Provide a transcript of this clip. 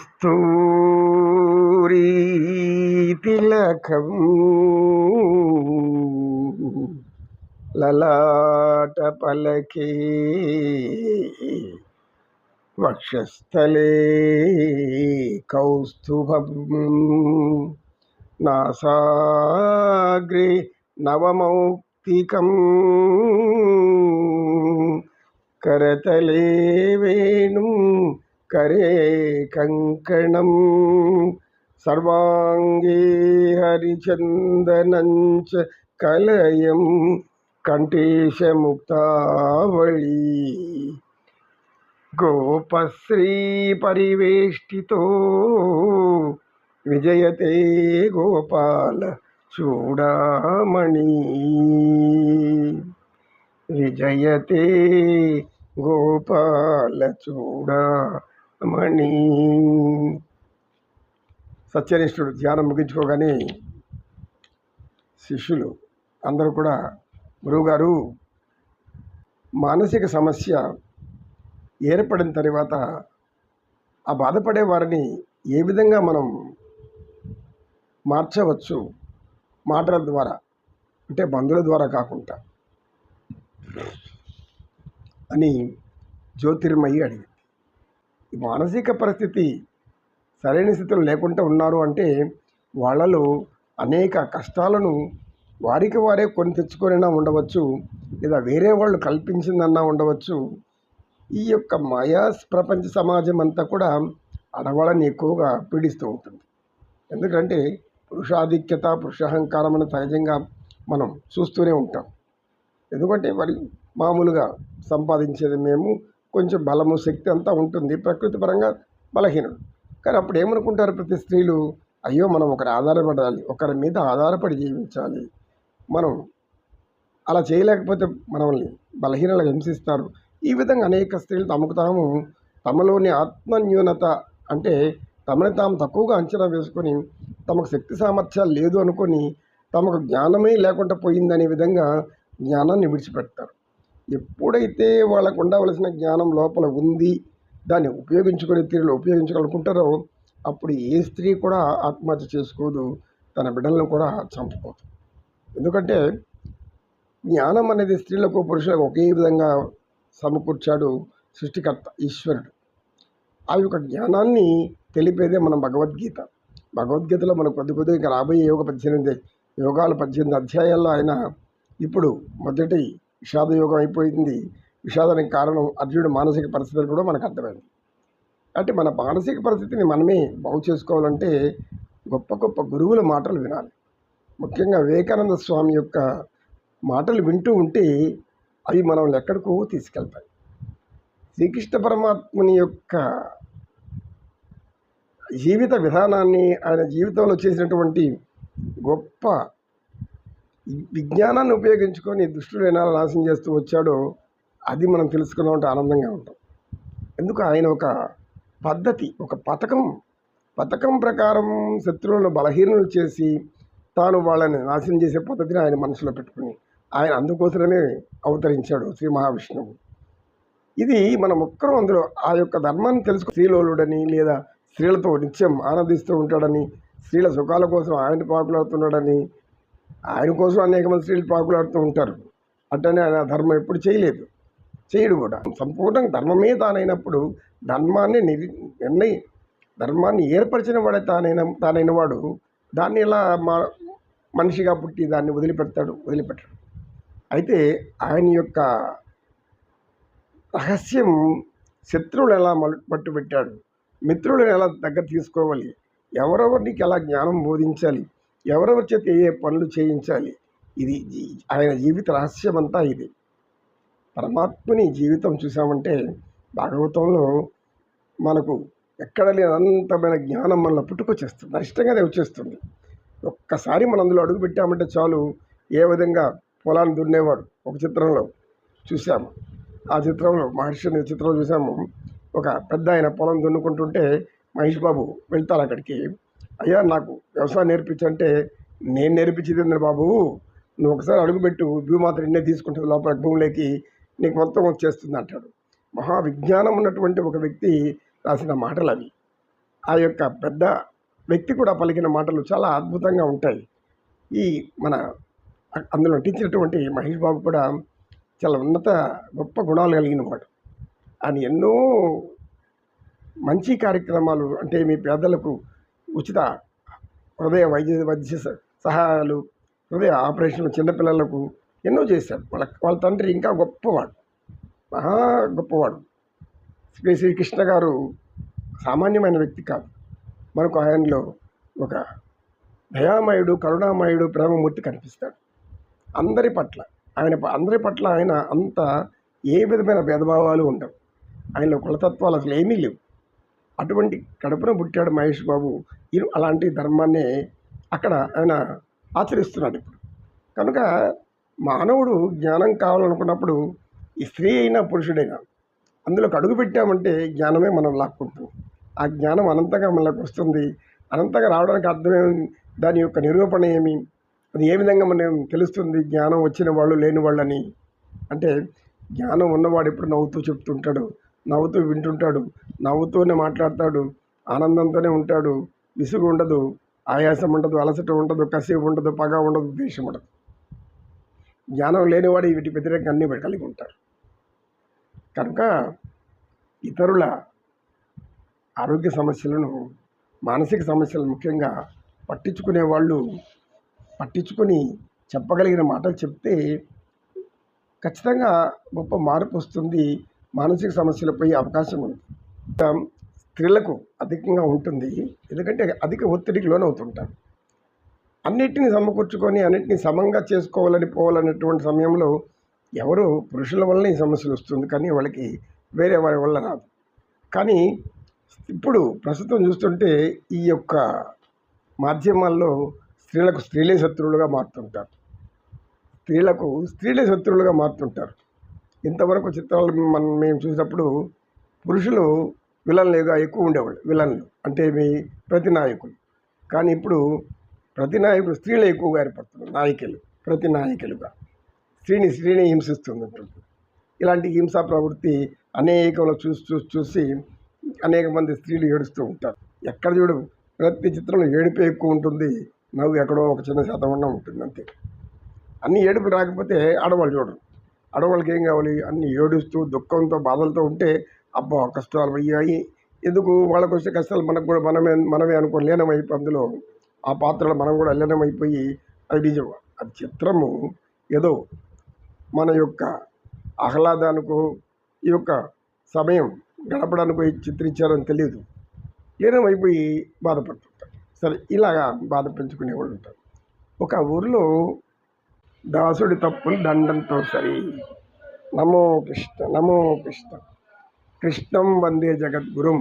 కస్తూరి తిలకం లలాట పలకే వక్షస్థలే కౌస్తుభం నాసాగ్రే నవమౌక్తికం కరతలే వేణుం करे कंकणं सर्वांगे हरिचंदनंच कलयं कंठेशमुक्तावळी गोपश्री परिवेष्टितो विजयते गोपाल चूडामणि विजयते गोपाल చూడమణి. సత్యనిష్ఠుడు ధ్యానం ముగించుకోగానే శిష్యులు అందరూ కూడా గురువుగారు మానసిక సమస్య ఏర్పడిన తర్వాత ఆ బాధపడే వారిని ఏ విధంగా మనం మార్చవచ్చు మాటల ద్వారా, అంటే బంధువుల ద్వారా కాకుండా అని జ్యోతిర్మయి అడిగింది. ఈ మానసిక పరిస్థితి సరైన స్థితిలో లేకుండా ఉన్నారు అంటే వాళ్ళలో అనేక కష్టాలను వారికి వారే కొని తెచ్చుకొనైనా ఉండవచ్చు, లేదా వేరే వాళ్ళు కల్పించిందన్నా ఉండవచ్చు. ఈ యొక్క మాయా ప్రపంచ సమాజం అంతా కూడా ఆడవాళ్ళని ఎక్కువగా పీడిస్తూ ఉంటుంది. ఎందుకంటే పురుషాధిక్యత, పురుషాహంకారం అని సహజంగా మనం చూస్తూనే ఉంటాం. ఎందుకంటే మరి మామూలుగా సంపాదించేది మేము, కొంచెం బలము శక్తి అంతా ఉంటుంది, ప్రకృతి పరంగా బలహీనుడు. కానీ అప్పుడు ఏమనుకుంటారు ప్రతి స్త్రీలు, అయ్యో మనం ఒకరి ఆధారపడాలి, ఒకరి మీద ఆధారపడి జీవించాలి, మనం అలా చేయలేకపోతే మనల్ని బలహీనలుగా హింసిస్తారు. ఈ విధంగా అనేక స్త్రీలు తమకు తాము తమలోని ఆత్మన్యూనత, అంటే తమని తాము తక్కువగా అంచనా వేసుకొని తమకు శక్తి సామర్థ్యాలు లేదు అనుకొని తమకు జ్ఞానమే లేకుండా పోయిందనే విధంగా జ్ఞానాన్ని విడిచిపెడతారు. ఎప్పుడైతే వాళ్ళకు ఉండవలసిన జ్ఞానం లోపల ఉంది, దాన్ని ఉపయోగించుకునే తీరులో ఉపయోగించుకోవాలనుకుంటారో అప్పుడు ఏ స్త్రీ కూడా ఆత్మహత్య చేసుకోదు, తన బిడ్డలను కూడా చంపుకోదు. ఎందుకంటే జ్ఞానం అనేది స్త్రీలకు పురుషులకు ఒకే విధంగా సమకూర్చాడు సృష్టికర్త ఈశ్వరుడు. ఆ యొక్క జ్ఞానాన్ని తెలిపేదే మన భగవద్గీత. భగవద్గీతలో మనకు కొద్దిగా ఇంకా రాబోయే 18 యోగాలు 18 అధ్యాయాల్లో ఆయన ఇప్పుడు మొదటి విషాద యోగం అయిపోయింది. విషాదానికి కారణం అర్జునుడి మానసిక పరిస్థితులు కూడా మనకు అర్థమైంది. అంటే మన మానసిక పరిస్థితిని మనమే బాగు చేసుకోవాలంటే గొప్ప గొప్ప గురువుల మాటలు వినాలి. ముఖ్యంగా వివేకానంద స్వామి యొక్క మాటలు వింటూ ఉంటే అవి మనల్ని ఎక్కడికో తీసుకెళ్తాయి. శ్రీకృష్ణ పరమాత్మని యొక్క జీవిత విధానాన్ని, ఆయన జీవితంలో చేసినటువంటి గొప్ప విజ్ఞానాన్ని ఉపయోగించుకొని దుష్టుడు ఎలా నాశనం చేస్తూ వచ్చాడో అది మనం తెలుసుకున్నామంటే ఆనందంగా ఉంటాం. ఎందుకు ఆయన ఒక పద్ధతి, ఒక పథకం ప్రకారం శత్రువులను బలహీనలు చేసి తాను వాళ్ళని నాశనం చేసే పద్ధతిని ఆయన మనసులో పెట్టుకుని ఆయన అందుకోసమే అవతరించాడు శ్రీ మహావిష్ణువు. ఇది మనం ఒక్కరూ అందులో ఆ యొక్క ధర్మాన్ని తెలుసుకో, స్త్రీలోలుడని లేదా స్త్రీలతో నిత్యం ఆనందిస్తూ ఉంటాడని, స్త్రీల సుఖాల కోసం ఆయన పాకులాడుతున్నాడని, ఆయన కోసం అనేక మంది స్త్రీలు పాకులాడుతూ ఉంటారు. అట్టనే ఆయన ధర్మం ఎప్పుడు చేయడు కూడా. సంపూర్ణంగా ధర్మమే తానైనప్పుడు ధర్మాన్ని ఏర్పరిచిన వాడే తానైన వాడు దాన్ని ఎలా మనిషిగా పుట్టి దాన్ని వదిలిపెట్టాడు. అయితే ఆయన యొక్క రహస్యం శత్రువులు ఎలా పట్టుబెట్టాడు, మిత్రులను ఎలా దగ్గర తీసుకోవాలి, ఎవరెవరికి ఎలా జ్ఞానం బోధించాలి, ఎవరెవరి చేత ఏ పనులు చేయించాలి, ఇది ఆయన జీవిత రహస్యం అంతా. ఇది పరమాత్మని జీవితం చూసామంటే భాగవతంలో మనకు ఎక్కడ లేని అనంతమైన జ్ఞానం మనలో పుట్టుకొచ్చేస్తుంది, ఇష్టంగానే వచ్చేస్తుంది. ఒక్కసారి మనం అందులో అడుగు పెట్టామంటే చాలు. ఏ విధంగా పొలాన్ని దున్నేవాడు ఒక చిత్రంలో చూసాము, ఆ చిత్రంలో మహర్షి చిత్రం చూసాము. ఒక పెద్ద ఆయన పొలం దున్నుకుంటుంటే మహేష్ బాబు వెళ్తారు అక్కడికి. అయ్యా నాకు వ్యవసాయం నేర్పించంటే, నేను నేర్పించేది ఏంటంటే బాబు, నువ్వు ఒకసారి అడుగుపెట్టు, భూమాత్ర నిన్నే తీసుకుంటుంది లోపల భూమిలోకి, నీకు మొత్తం వచ్చేస్తుంది అంటాడు. మహావిజ్ఞానం ఉన్నటువంటి ఒక వ్యక్తి రాసిన మాటలు అవి. ఆ యొక్క పెద్ద వ్యక్తి కూడా పలికిన మాటలు చాలా అద్భుతంగా ఉంటాయి. ఈ మన అందులో నటించినటువంటి మహేష్ బాబు కూడా చాలా ఉన్నత గొప్ప గుణాలు కలిగిన వాడు. ఆయన ఎన్నో మంచి కార్యక్రమాలు అంటే మీ పేదలకు ఉచిత హృదయ వైద్య సహాయాలు, హృదయ ఆపరేషన్లు చిన్నపిల్లలకు ఎన్నో చేశాడు. వాళ్ళ తండ్రి ఇంకా గొప్పవాడు, మహా గొప్పవాడు. శ్రీకృష్ణ గారు సామాన్యమైన వ్యక్తి కాదు. మనకు ఆయనలో ఒక దయామయుడు, కరుణామయుడు, ప్రేమమూర్తి కనిపిస్తాడు అందరి పట్ల ఆయన అంత ఏ విధమైన భేదభావాలు ఉండవు. ఆయనలో కులతత్వాలు అసలు ఏమీ లేవు. అటువంటి కడుపున పుట్టాడు మహేష్ బాబు. అలాంటి ధర్మాన్ని అక్కడ ఆయన ఆచరిస్తున్నాడు ఇప్పుడు. కనుక మానవుడు జ్ఞానం కావాలనుకున్నప్పుడు ఈ స్త్రీ అయినా పురుషుడైనా అందులోకి అడుగు పెట్టామంటే జ్ఞానమే మనం లాక్కుంటుంది. ఆ జ్ఞానం అనంతంగా మనకు వస్తుంది. అనంతంగా రావడానికి అర్థమేమి, దాని యొక్క నిరూపణ ఏమి, అది ఏ విధంగా మనం తెలుస్తుంది జ్ఞానం వచ్చిన వాళ్ళు లేని వాళ్ళని అంటే, జ్ఞానం ఉన్నవాడు ఎప్పుడు నవ్వుతూ చెప్తుంటాడు, నవ్వుతూ వింటుంటాడు, నవ్వుతూనే మాట్లాడతాడు, ఆనందంతోనే ఉంటాడు, విసుగు ఉండదు, ఆయాసం ఉండదు, అలసట ఉండదు, కసి ఉండదు, పగ ఉండదు, ద్వేషం ఉండదు. జ్ఞానం లేనివాడు వీటి వ్యతిరేకంగా అన్నీ కలిగి ఉంటారు. కనుక ఇతరుల ఆరోగ్య సమస్యలను, మానసిక సమస్యలు ముఖ్యంగా పట్టించుకొని చెప్పగలిగిన మాటలు చెప్తే ఖచ్చితంగా గొప్ప మార్పు వస్తుంది. మానసిక సమస్యలపై అవకాశం ఉంది. స్త్రీలకు అధికంగా ఉంటుంది, ఎందుకంటే అధిక ఒత్తిడికి లోనవుతుంటారు. అన్నిటిని సమకూర్చుకొని అన్నిటిని సమంగా పోవాలనేటువంటి సమయంలో ఎవరు పురుషుల వల్ల ఈ సమస్యలు వస్తుంది, కానీ వాళ్ళకి వేరే వారి వల్ల రాదు. కానీ ఇప్పుడు ప్రస్తుతం చూస్తుంటే ఈ యొక్క మాధ్యమాల్లో స్త్రీలే శత్రువులుగా మారుతుంటారు. స్త్రీలే శత్రువులుగా మారుతుంటారు. ఇంతవరకు చిత్రాలు మేము చూసినప్పుడు పురుషులు విలన్లుగా ఎక్కువ ఉండేవాళ్ళు. విలన్లు అంటే మీ ప్రతినాయకులు. కానీ ఇప్పుడు ప్రతినాయకులు స్త్రీలు ఎక్కువగా ఏర్పడుతున్నారు. ప్రతినాయకులుగా స్త్రీని హింసిస్తుంటుంది. ఇలాంటి హింసా ప్రవృత్తి అనేకంలో చూసి అనేక మంది స్త్రీలు ఏడుస్తూ ఉంటారు. ఎక్కడ చూడు ప్రతి చిత్రంలో ఏడుపే ఎక్కువ ఉంటుంది, నవ్వు ఎక్కడో ఒక చిన్న శాతం ఉంటుంది అంతే. అన్ని ఏడుపులు రాకపోతే ఆడవాళ్ళు చూడరు. ఆడవాళ్ళకి ఏం కావాలి, అన్ని ఏడుస్తూ దుఃఖంతో బాధలతో ఉంటే అబ్బా కష్టాలు అయ్యాయి, ఎందుకు వాళ్ళకు వచ్చే కష్టాలు మనకు కూడా మనమే అనుకో లీనమైపోయి అందులో ఆ పాత్రలో మనం కూడా లీనమైపోయి అది నిజం. అది చిత్రము ఏదో మన యొక్క ఆహ్లాదానికో ఈ యొక్క సమయం గడపడానికి చిత్రించారని తెలియదు, లీనమైపోయి బాధపడుతుంటారు. సరే, ఇలాగా బాధ పెంచుకునే వాళ్ళు ఉంటారు. ఒక ఊరిలో దాసుడి తప్పులు దండంతో సరి. నమో కృష్ణ కృష్ణం వందే జగద్గురుం.